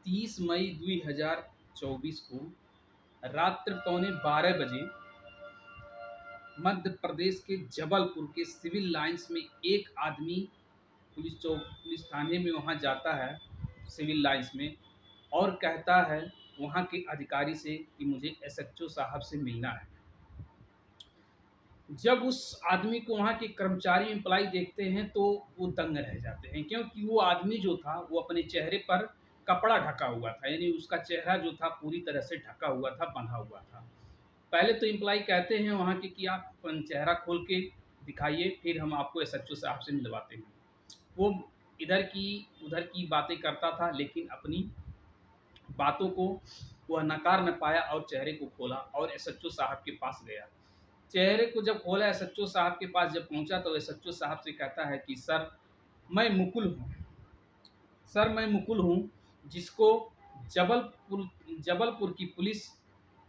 30 मई 2024 को रात्रि 11:15 बजे मध्य प्रदेश के जबलपुर के सिविल लाइंस में एक आदमी पुलिस थाने में वहाँ जाता है सिविल लाइंस में, और कहता है वहाँ के अधिकारी से कि मुझे एसएचओ साहब से मिलना है। जब उस आदमी को वहाँ के कर्मचारी एम्प्लॉय देखते हैं तो वो दंग रह जाते हैं, क्योंकि वो आदमी जो था वो अपने चेहरे पर कपड़ा ढका हुआ था, यानी उसका चेहरा जो था पूरी तरह से ढका हुआ था, बंधा हुआ था। पहले तो एम्प्लॉय कहते हैं वहाँ के कि आप चेहरा खोल के दिखाइए, फिर हम आपको एसएचओ साहब से मिलवाते हैं। वो इधर की उधर की बातें करता था, लेकिन अपनी बातों को वह नकार न पाया और चेहरे को खोला और एसएचओ साहब के पास गया। चेहरे को जब खोला, एसएचओ साहब के पास जब पहुंचा तो एसएचओ साहब से कहता है कि सर मैं मुकुल हूँ, सर मैं मुकुल हूँ, जिसको जबलपुर जबलपुर की पुलिस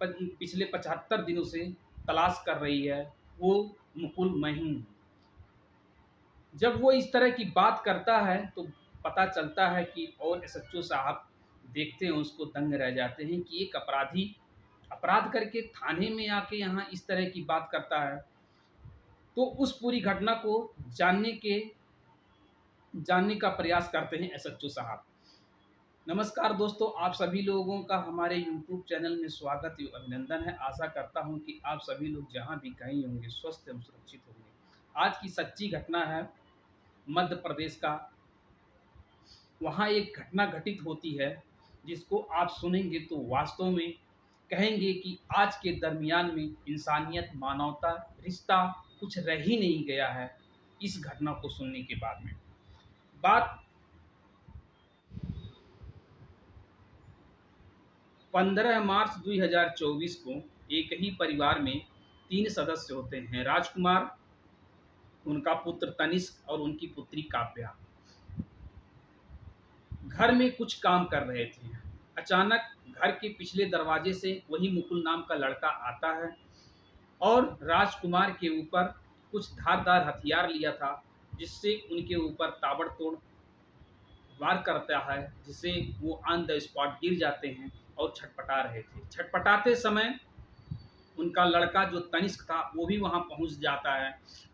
पिछले 75 दिनों से तलाश कर रही है, वो मुकुल मैं हूँ। जब वो इस तरह की बात करता है तो पता चलता है कि, और एसएचओ साहब देखते हैं उसको, दंग रह जाते हैं कि एक अपराधी अपराध करके थाने में आके यहाँ इस तरह की बात करता है। तो उस पूरी घटना को जानने का प्रयास करते हैं एसएचओ साहब। नमस्कार दोस्तों, आप सभी लोगों का हमारे यूट्यूब चैनल में स्वागत एवं अभिनंदन है। आशा करता हूं कि आप सभी लोग जहां भी कहीं होंगे स्वस्थ एवं सुरक्षित होंगे। आज की सच्ची घटना है मध्य प्रदेश का। वहां एक घटना घटित होती है जिसको आप सुनेंगे तो वास्तव में कहेंगे कि आज के दरमियान में इंसानियत, मानवता, रिश्ता कुछ रह ही नहीं गया है इस घटना को सुनने के बाद में। बात 15 मार्च 2024 को एक ही परिवार में 3 सदस्य होते हैं। राजकुमार, उनका पुत्र तनिष्क और उनकी पुत्री काव्या घर में कुछ काम कर रहे थे। अचानक घर के पिछले दरवाजे से वही मुकुल नाम का लड़का आता है और राजकुमार के ऊपर कुछ धारदार हथियार लिया था, जिससे उनके ऊपर ताबड़तोड़ वार करता है, जिससे वो ऑन द स्पॉट गिर जाते हैं और छटपटा रहे थे। छटपटाते समय उनका लड़का जो तनिष्क था वो भी वहाँ पहुँच जाता है।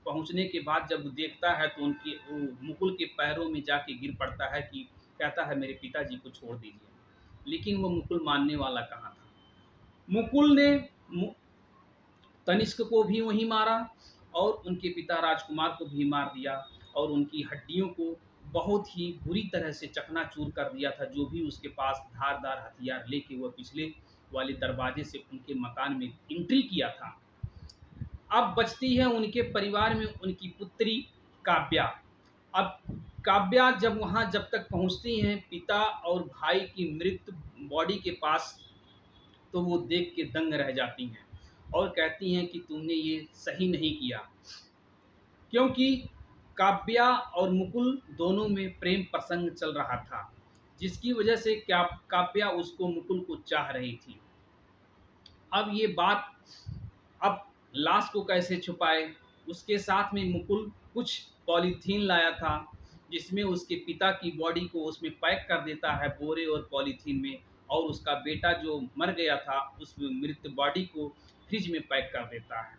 पहुँचने के बाद जब वो देखता है तो वो मुकुल के पैरों में जाके गिर पड़ता है, कि कहता है मेरे पिताजी को छोड़ दीजिए। लेकिन वो मुकुल मानने वाला कहाँ था। मुकुल ने तनिष्क को भी वहीं मारा और उनके पिता राजकुमार को भी मार दिया और उनकी हड्डियों को बहुत ही बुरी तरह से चकनाचूर कर दिया था, जो भी उसके पास धारदार हथियार लेके वह पिछले वाले दरवाजे से उनके मकान में एंट्री किया था। अब बचती है उनके परिवार में उनकी पुत्री काव्या। अब काव्या जब तक पहुंचती हैं पिता और भाई की मृत बॉडी के पास, तो वो देख के दंग रह जाती हैं और कहती हैं कि तुमने ये सही नहीं किया, क्योंकि काव्या और मुकुल दोनों में प्रेम प्रसंग चल रहा था, जिसकी वजह से काव्या उसको मुकुल को चाह रही थी। अब ये बात, अब लाश को कैसे छुपाए। उसके साथ में मुकुल कुछ पॉलीथीन लाया था, जिसमें उसके पिता की बॉडी को उसमें पैक कर देता है बोरे और पॉलीथीन में, और उसका बेटा जो मर गया था उस मृत बॉडी को फ्रिज में पैक कर देता है।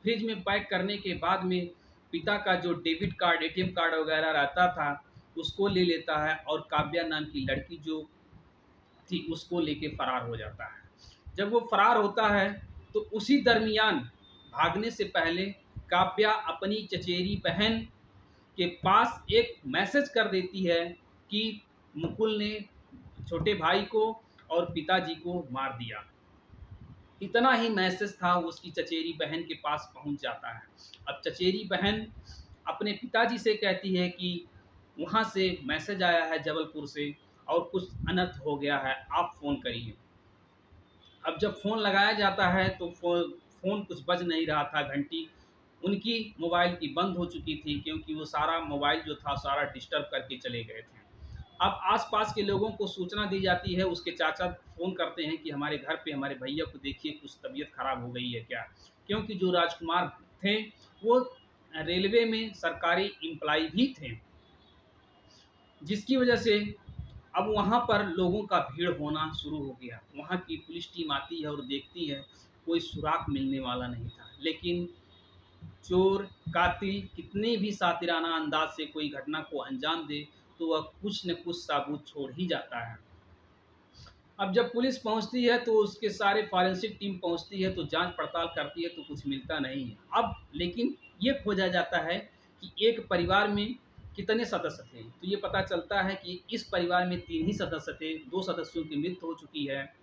फ्रिज में पैक करने के बाद में पिता का जो डेबिट कार्ड, एटीएम कार्ड वगैरह रहता था उसको ले लेता है, और काव्या नाम की लड़की जो थी उसको लेके फरार हो जाता है। जब वो फरार होता है तो उसी दरमियान भागने से पहले काव्या अपनी चचेरी बहन के पास एक मैसेज कर देती है कि मुकुल ने छोटे भाई को और पिताजी को मार दिया। इतना ही मैसेज था, उसकी चचेरी बहन के पास पहुंच जाता है। अब चचेरी बहन अपने पिताजी से कहती है कि वहाँ से मैसेज आया है जबलपुर से और कुछ अनर्थ हो गया है, आप फ़ोन करिए। अब जब फ़ोन लगाया जाता है तो फ़ोन कुछ बज नहीं रहा था, घंटी उनकी मोबाइल की बंद हो चुकी थी, क्योंकि वो सारा मोबाइल जो था सारा डिस्टर्ब करके चले गए थे। अब आस-पास के लोगों को सूचना दी जाती है, उसके चाचा फ़ोन करते हैं कि हमारे घर पे हमारे भैया को देखिए, कुछ तबीयत ख़राब हो गई है क्या? क्योंकि जो राजकुमार थे वो रेलवे में सरकारी एम्प्लॉयी भी थे, जिसकी वजह से अब वहाँ पर लोगों का भीड़ होना शुरू हो गया। वहाँ की पुलिस टीम आती है और देखती है, कोई सुराग मिलने वाला नहीं था। लेकिन चोर, कातिल कितने भी शातिराना अंदाज से कोई घटना को अंजाम दे, तो वह कुछ न कुछ सबूत छोड़ ही जाता है। अब जब पुलिस पहुंचती है तो उसके सारे फॉरेंसिक टीम पहुंचती है, तो जांच पड़ताल करती है, तो कुछ मिलता नहीं है। अब लेकिन ये खोजा जाता है कि एक परिवार में कितने सदस्य थे, तो ये पता चलता है कि इस परिवार में 3 ही सदस्य थे, 2 सदस्यों की मृत्यु हो चुकी है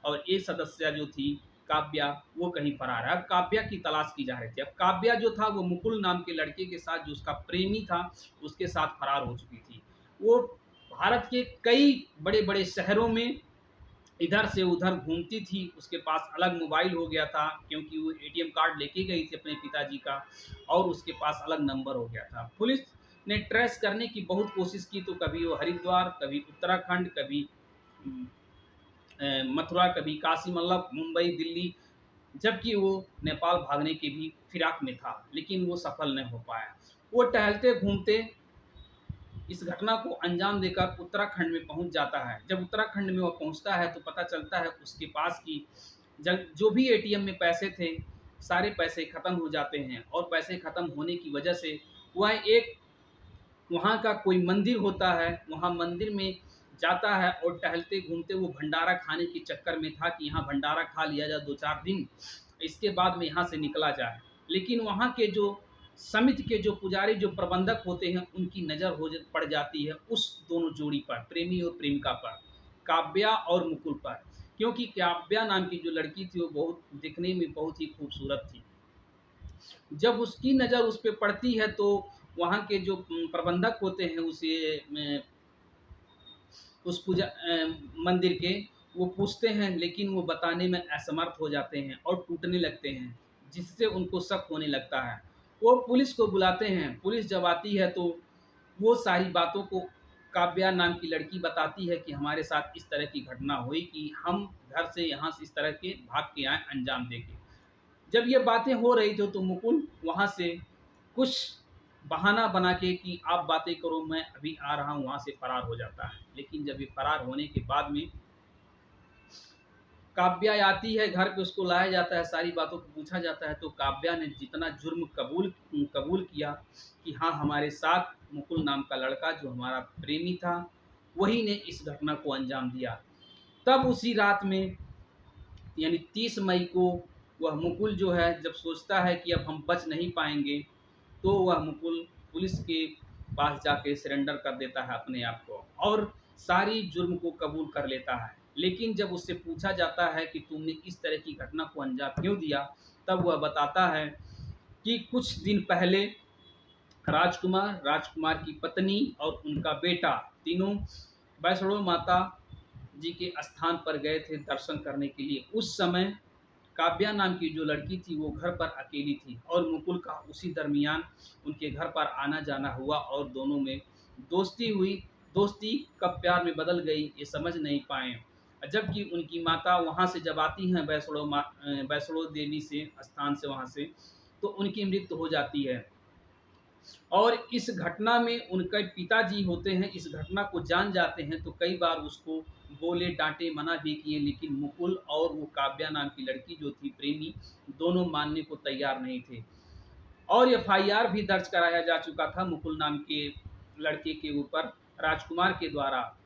और एक सदस्य जो थी काव्या, वो कहीं फरार है। अब काव्या की तलाश की जा रही थी। अब काव्या जो था वो मुकुल नाम के लड़के के साथ, जो उसका प्रेमी था, उसके साथ फरार हो चुकी थी। वो भारत के कई बड़े बड़े शहरों में इधर से उधर घूमती थी। उसके पास अलग मोबाइल हो गया था, क्योंकि वो एटीएम कार्ड लेके गई थी अपने पिताजी का, और उसके पास अलग नंबर हो गया था। पुलिस ने ट्रेस करने की बहुत कोशिश की, तो कभी वो हरिद्वार, कभी उत्तराखंड, कभी मथुरा, कभी काशी, मतलब मुंबई, दिल्ली, जबकि वो नेपाल भागने के भी फिराक में था, लेकिन वो सफल नहीं हो पाया। वो टहलते घूमते इस घटना को अंजाम देकर उत्तराखंड में पहुंच जाता है। जब उत्तराखंड में वह पहुंचता है तो पता चलता है उसके पास की जो भी एटीएम में पैसे थे, सारे पैसे ख़त्म हो जाते हैं, और पैसे ख़त्म होने की वजह से वह एक वहाँ का कोई मंदिर होता है, वहाँ मंदिर में जाता है, और टहलते घूमते वो भंडारा खाने के चक्कर में था कि यहाँ भंडारा खा लिया जाए 2-4 दिन, इसके बाद में यहाँ से निकला जाए। लेकिन वहाँ के जो समिति के जो पुजारी, जो प्रबंधक होते हैं, उनकी नज़र पड़ जाती है उस दोनों जोड़ी पर, प्रेमी और प्रेमिका पर, काव्या और मुकुल पर। क्योंकि काव्या नाम की जो लड़की थी वो बहुत दिखने में बहुत ही खूबसूरत थी। जब उसकी नज़र उस पे पड़ती है तो वहाँ के जो प्रबंधक होते हैं उस मंदिर के, वो पूछते हैं, लेकिन वो बताने में असमर्थ हो जाते हैं और टूटने लगते हैं, जिससे उनको शक होने लगता है। वो पुलिस को बुलाते हैं। पुलिस जब आती है तो वो सारी बातों को काव्या नाम की लड़की बताती है कि हमारे साथ इस तरह की घटना हुई कि हम घर से यहाँ से इस तरह के भाग के आए अंजाम दे के। जब ये बातें हो रही थी तो मुकुल वहाँ से कुछ बहाना बना के कि आप बातें करो, मैं अभी आ रहा हूँ, वहाँ से फरार हो जाता है। लेकिन जब ये फरार होने के बाद में काव्या आती है घर पे, उसको लाया जाता है, सारी बातों को पूछा जाता है, तो काव्या ने जितना जुर्म कबूल किया कि हाँ, हमारे साथ मुकुल नाम का लड़का जो हमारा प्रेमी था, वही ने इस घटना को अंजाम दिया। तब उसी रात में, यानी 30 मई को, वह मुकुल जो है जब सोचता है कि अब हम बच नहीं पाएंगे, तो वह मुकुल पुलिस के पास जाके सरेंडर कर देता है अपने आप को, और सारी जुर्म को कबूल कर लेता है। लेकिन जब उससे पूछा जाता है कि तुमने इस तरह की घटना को अंजाम क्यों दिया, तब वह बताता है कि कुछ दिन पहले राजकुमार, राजकुमार की पत्नी और उनका बेटा, तीनों वैष्णो माता जी के स्थान पर गए थे दर्शन करने के लिए। उस समय काव्या नाम की जो लड़की थी वो घर पर अकेली थी, और मुकुल का उसी दरमियान उनके घर पर आना जाना हुआ, और दोनों में दोस्ती हुई। दोस्ती कब प्यार में बदल गई ये समझ नहीं पाए। जबकि उनकी माता वहाँ से जब आती हैं वैष्णो देवी से स्थान से, वहाँ से, तो उनकी मृत्यु हो जाती है। और इस घटना में उनके पिताजी होते हैं, इस घटना को जान जाते हैं, तो कई बार उसको बोले, डांटे, मना भी किए, लेकिन मुकुल और वो काव्या नाम की लड़की जो थी प्रेमी, दोनों मानने को तैयार नहीं थे। और एफआईआर भी दर्ज कराया जा चुका था मुकुल नाम के लड़के के ऊपर राजकुमार के द्वारा।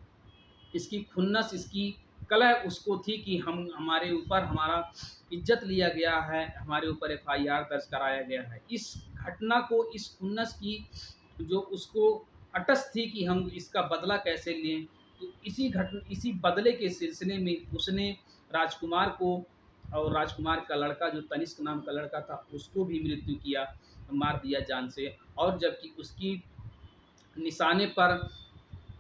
इसकी खुन्नस, इसकी कलह उसको थी कि हम हमारे ऊपर हमारा इज्जत लिया गया है, हमारे ऊपर एफआईआर दर्ज कराया गया है। इस घटना को, इस खुन्नस की जो उसको अटस थी कि हम इसका बदला कैसे लें, तो इसी बदले के सिलसिले में उसने राजकुमार को, और राजकुमार का लड़का जो तनिष्क नाम का लड़का था, उसको भी मृत्यु किया, मार दिया जान से। और जबकि उसकी निशाने पर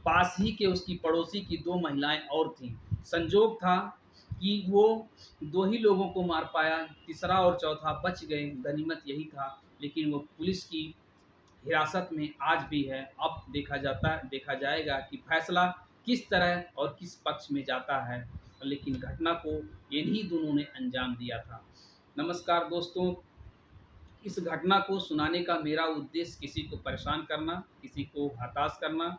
पास ही के उसकी पड़ोसी की 2 महिलाएं और थीं। संजोग था कि वो 2 ही लोगों को मार पाया, तीसरा और चौथा बच गए, गनीमत यही था। लेकिन वो पुलिस की हिरासत में आज भी है। अब देखा जाएगा कि फैसला किस तरह और किस पक्ष में जाता है, लेकिन घटना को इन्हीं दोनों ने अंजाम दिया था। नमस्कार दोस्तों, इस घटना को सुनाने का मेरा उद्देश्य किसी को परेशान करना, किसी को हताश करना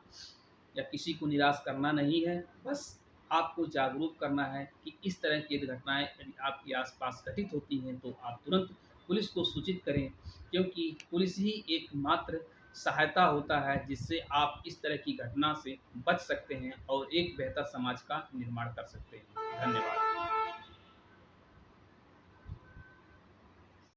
या किसी को निराश करना नहीं है, बस आपको जागरूक करना है कि इस तरह की यदि घटनाएँ यदि आपके आस-पास घटित होती हैं तो आप तुरंत पुलिस को सूचित करें, क्योंकि पुलिस ही एकमात्र सहायता होता है जिससे आप इस तरह की घटना से बच सकते हैं और एक बेहतर समाज का निर्माण कर सकते हैं। धन्यवाद।